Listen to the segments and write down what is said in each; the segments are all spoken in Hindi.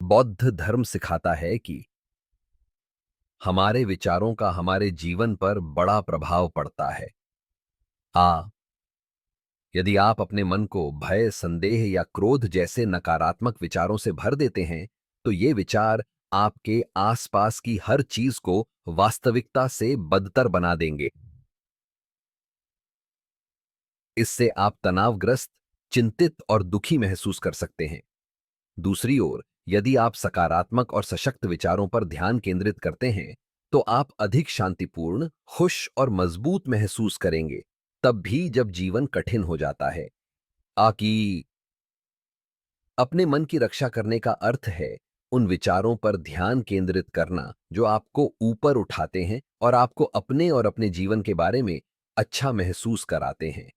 बौद्ध धर्म सिखाता है कि हमारे विचारों का हमारे जीवन पर बड़ा प्रभाव पड़ता है। आ यदि आप अपने मन को भय, संदेह या क्रोध जैसे नकारात्मक विचारों से भर देते हैं, तो ये विचार आपके आसपास की हर चीज को वास्तविकता से बदतर बना देंगे। इससे आप तनावग्रस्त, चिंतित और दुखी महसूस कर सकते हैं। दूसरी ओर, यदि आप सकारात्मक और सशक्त विचारों पर ध्यान केंद्रित करते हैं, तो आप अधिक शांतिपूर्ण, खुश और मजबूत महसूस करेंगे, तब भी जब जीवन कठिन हो जाता है। आकि अपने मन की रक्षा करने का अर्थ है उन विचारों पर ध्यान केंद्रित करना जो आपको ऊपर उठाते हैं और आपको अपने और अपने जीवन के बारे में अच्छा महसूस कराते हैं।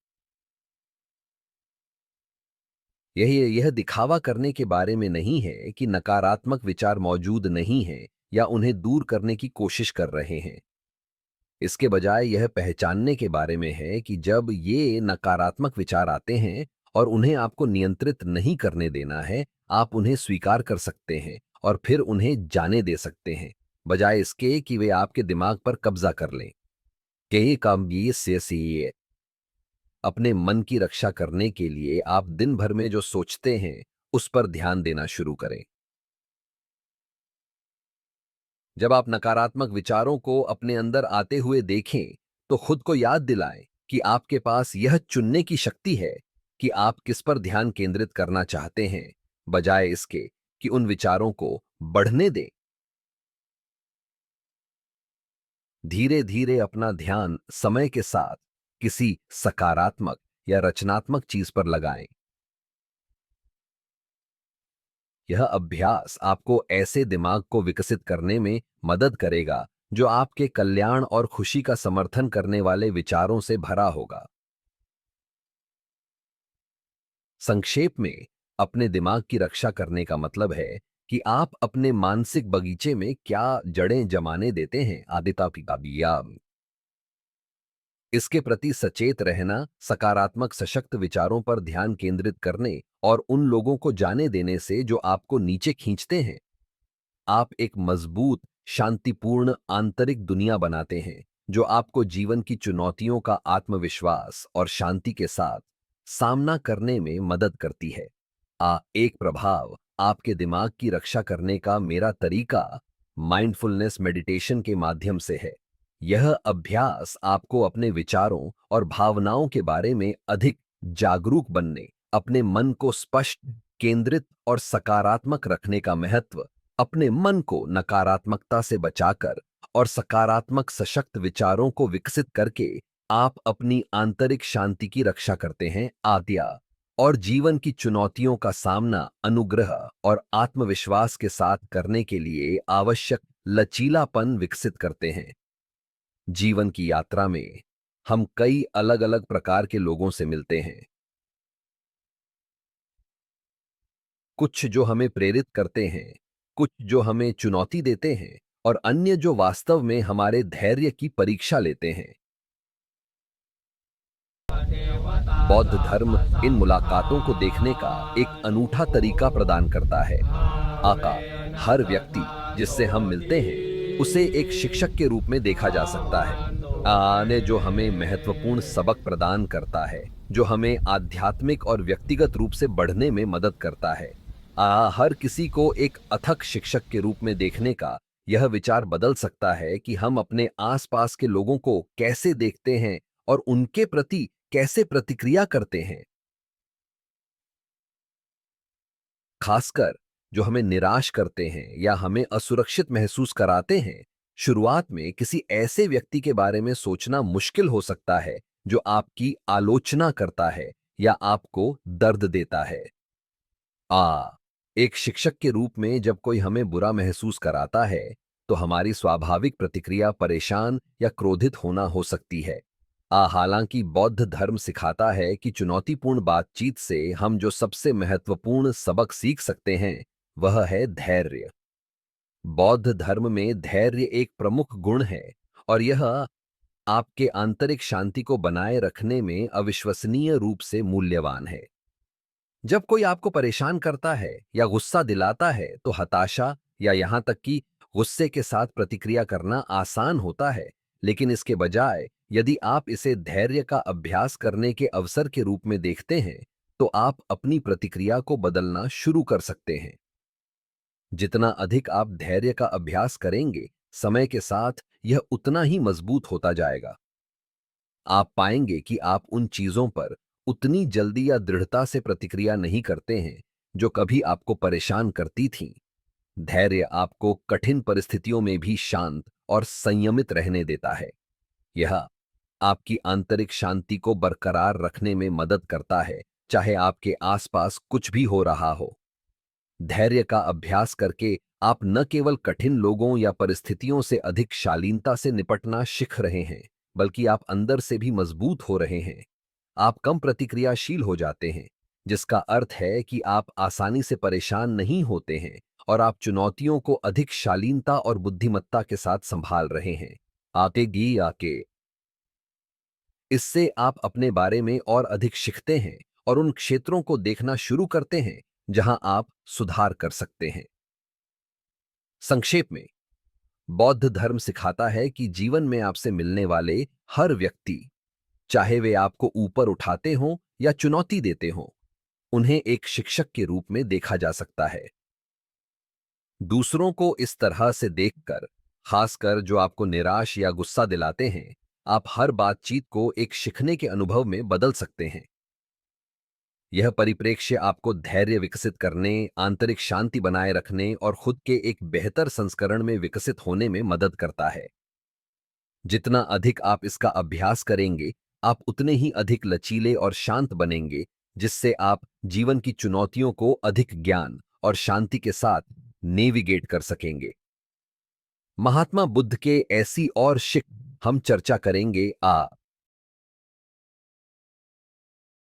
यह दिखावा करने के बारे में नहीं है कि नकारात्मक विचार मौजूद नहीं हैं या उन्हें दूर करने की कोशिश कर रहे हैं। इसके बजाय यह पहचानने के बारे में है कि जब ये नकारात्मक विचार आते हैं और उन्हें आपको नियंत्रित नहीं करने देना है, आप उन्हें स्वीकार कर सकते हैं और फिर उन्हें जाने दे सकते हैं, बजाय इसके कि वे आपके दिमाग पर कब्जा कर लें। के काम ये से अपने मन की रक्षा करने के लिए आप दिन भर में जो सोचते हैं, उस पर ध्यान देना शुरू करें। जब आप नकारात्मक विचारों को अपने अंदर आते हुए देखें, तो खुद को याद दिलाएं कि आपके पास यह चुनने की शक्ति है कि आप किस पर ध्यान केंद्रित करना चाहते हैं, बजाय इसके कि उन विचारों को बढ़ने दें। धीरे धीरे अपना ध्यान समय के साथ किसी सकारात्मक या रचनात्मक चीज पर लगाएं। यह अभ्यास आपको ऐसे दिमाग को विकसित करने में मदद करेगा जो आपके कल्याण और खुशी का समर्थन करने वाले विचारों से भरा होगा। संक्षेप में, अपने दिमाग की रक्षा करने का मतलब है कि आप अपने मानसिक बगीचे में क्या जड़ें जमाने देते हैं, आदिता पिता, इसके प्रति सचेत रहना, सकारात्मक सशक्त विचारों पर ध्यान केंद्रित करने और उन लोगों को जाने देने से जो आपको नीचे खींचते हैं, आप एक मजबूत, शांतिपूर्ण आंतरिक दुनिया बनाते हैं जो आपको जीवन की चुनौतियों का आत्मविश्वास और शांति के साथ सामना करने में मदद करती है। एक प्रभाव आपके दिमाग की रक्षा करने का मेरा तरीका माइंडफुलनेस मेडिटेशन के माध्यम से है। यह अभ्यास आपको अपने विचारों और भावनाओं के बारे में अधिक जागरूक बनने, अपने मन को स्पष्ट, केंद्रित और सकारात्मक रखने का महत्व, अपने मन को नकारात्मकता से बचाकर और सकारात्मक सशक्त विचारों को विकसित करके आप अपनी आंतरिक शांति की रक्षा करते हैं, आद्या, और जीवन की चुनौतियों का सामना अनुग्रह और आत्मविश्वास के साथ करने के लिए आवश्यक लचीलापन विकसित करते हैं। जीवन की यात्रा में हम कई अलग अलग प्रकार के लोगों से मिलते हैं, कुछ जो हमें प्रेरित करते हैं, कुछ जो हमें चुनौती देते हैं और अन्य जो वास्तव में हमारे धैर्य की परीक्षा लेते हैं। बौद्ध धर्म इन मुलाकातों को देखने का एक अनूठा तरीका प्रदान करता है। आका हर व्यक्ति जिससे हम मिलते हैं, उसे एक शिक्षक के रूप में देखा जा सकता है, आने जो हमें महत्वपूर्ण सबक प्रदान करता है, जो हमें आध्यात्मिक और व्यक्तिगत रूप से बढ़ने में मदद करता है। हर किसी को एक अथक शिक्षक के रूप में देखने का यह विचार बदल सकता है कि हम अपने आसपास के लोगों को कैसे देखते हैं और उनके प्रति कैसे प्रतिक्रिया करते हैं, खासकर जो हमें निराश करते हैं या हमें असुरक्षित महसूस कराते हैं। शुरुआत में किसी ऐसे व्यक्ति के बारे में सोचना मुश्किल हो सकता है जो आपकी आलोचना करता है या आपको दर्द देता है। आ एक शिक्षक के रूप में जब कोई हमें बुरा महसूस कराता है, तो हमारी स्वाभाविक प्रतिक्रिया परेशान या क्रोधित होना हो सकती है। हालांकि बौद्ध धर्म सिखाता है कि चुनौतीपूर्ण बातचीत से हम जो सबसे महत्वपूर्ण सबक सीख सकते हैं, वह है धैर्य। बौद्ध धर्म में धैर्य एक प्रमुख गुण है और यह आपके आंतरिक शांति को बनाए रखने में अविश्वसनीय रूप से मूल्यवान है। जब कोई आपको परेशान करता है या गुस्सा दिलाता है तो हताशा या यहां तक कि गुस्से के साथ प्रतिक्रिया करना आसान होता है, लेकिन इसके बजाय यदि आप इसे धैर्य का अभ्यास करने के अवसर के रूप में देखते हैं, तो आप अपनी प्रतिक्रिया को बदलना शुरू कर सकते हैं। जितना अधिक आप धैर्य का अभ्यास करेंगे, समय के साथ यह उतना ही मजबूत होता जाएगा। आप पाएंगे कि आप उन चीजों पर उतनी जल्दी या दृढ़ता से प्रतिक्रिया नहीं करते हैं जो कभी आपको परेशान करती थीं। धैर्य आपको कठिन परिस्थितियों में भी शांत और संयमित रहने देता है। यह आपकी आंतरिक शांति को बरकरार रखने में मदद करता है, चाहे आपके आसपास कुछ भी हो रहा हो। धैर्य का अभ्यास करके आप न केवल कठिन लोगों या परिस्थितियों से अधिक शालीनता से निपटना सीख रहे हैं, बल्कि आप अंदर से भी मजबूत हो रहे हैं। आप कम प्रतिक्रियाशील हो जाते हैं, जिसका अर्थ है कि आप आसानी से परेशान नहीं होते हैं और आप चुनौतियों को अधिक शालीनता और बुद्धिमत्ता के साथ संभाल रहे हैं। आके इससे आप अपने बारे में और अधिक सीखते हैं और उन क्षेत्रों को देखना शुरू करते हैं जहां आप सुधार कर सकते हैं। संक्षेप में, बौद्ध धर्म सिखाता है कि जीवन में आपसे मिलने वाले हर व्यक्ति, चाहे वे आपको ऊपर उठाते हों या चुनौती देते हों, उन्हें एक शिक्षक के रूप में देखा जा सकता है। दूसरों को इस तरह से देखकर, खासकर जो आपको निराश या गुस्सा दिलाते हैं, आप हर बातचीत को एक सीखने के अनुभव में बदल सकते हैं। यह परिप्रेक्ष्य आपको धैर्य विकसित करने, आंतरिक शांति बनाए रखने और खुद के एक बेहतर संस्करण में विकसित होने में मदद करता है। जितना अधिक आप इसका अभ्यास करेंगे, आप उतने ही अधिक लचीले और शांत बनेंगे, जिससे आप जीवन की चुनौतियों को अधिक ज्ञान और शांति के साथ नेविगेट कर सकेंगे। महात्मा बुद्ध के ऐसी और शिक हम चर्चा करेंगे।